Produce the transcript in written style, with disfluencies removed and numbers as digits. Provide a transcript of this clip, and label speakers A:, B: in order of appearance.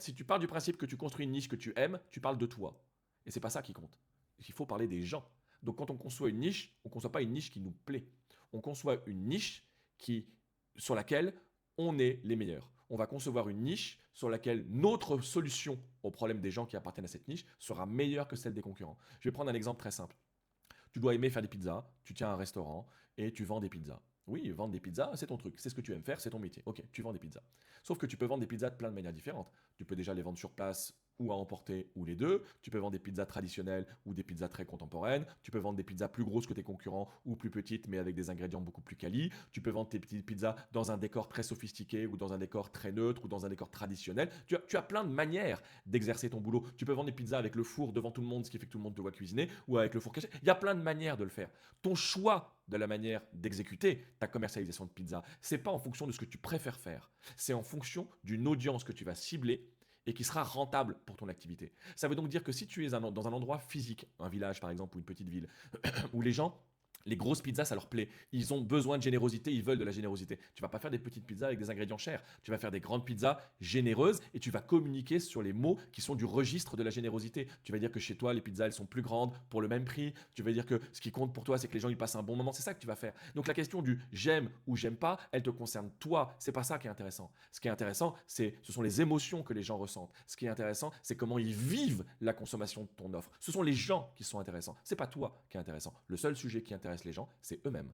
A: Si tu pars du principe que tu construis une niche que tu aimes, tu parles de toi. Et c'est pas ça qui compte. Il faut parler des gens. Donc quand on conçoit une niche, on ne conçoit pas une niche qui nous plaît. On conçoit une niche qui, sur laquelle on est les meilleurs. On va concevoir une niche sur laquelle notre solution au problème des gens qui appartiennent à cette niche sera meilleure que celle des concurrents. Je vais prendre un exemple très simple. Tu dois aimer faire des pizzas, tu tiens un restaurant et tu vends des pizzas. Oui, vendre des pizzas, c'est ton truc, c'est ce que tu aimes faire, c'est ton métier. Ok, tu vends des pizzas. Sauf que tu peux vendre des pizzas de plein de manières différentes. Tu peux déjà les vendre sur place ou à emporter ou les deux. Tu peux vendre des pizzas traditionnelles ou des pizzas très contemporaines. Tu peux vendre des pizzas plus grosses que tes concurrents ou plus petites mais avec des ingrédients beaucoup plus quali. Tu peux vendre tes petites pizzas dans un décor très sophistiqué ou dans un décor très neutre ou dans un décor traditionnel. Tu as plein de manières d'exercer ton boulot. Tu peux vendre des pizzas avec le four devant tout le monde, ce qui fait que tout le monde te voit cuisiner, ou avec le four caché. Il y a plein de manières de le faire. Ton choix de la manière d'exécuter ta commercialisation de pizza, c'est pas en fonction de ce que tu préfères faire, c'est en fonction d'une audience que tu vas cibler et qui sera rentable pour ton activité. Ça veut donc dire que si tu es dans un endroit physique, un village par exemple ou une petite ville, où les gens les grosses pizzas, ça leur plaît. Ils ont besoin de générosité, ils veulent de la générosité. Tu vas pas faire des petites pizzas avec des ingrédients chers. Tu vas faire des grandes pizzas généreuses et tu vas communiquer sur les mots qui sont du registre de la générosité. Tu vas dire que chez toi, les pizzas, elles sont plus grandes pour le même prix. Tu vas dire que ce qui compte pour toi, c'est que les gens ils passent un bon moment. C'est ça que tu vas faire. Donc la question du j'aime ou j'aime pas, elle te concerne toi. C'est pas ça qui est intéressant. Ce qui est intéressant, ce sont les émotions que les gens ressentent. Ce qui est intéressant, c'est comment ils vivent la consommation de ton offre. Ce sont les gens qui sont intéressants. C'est pas toi qui est intéressant. Le seul sujet qui intéresse les gens, c'est eux-mêmes.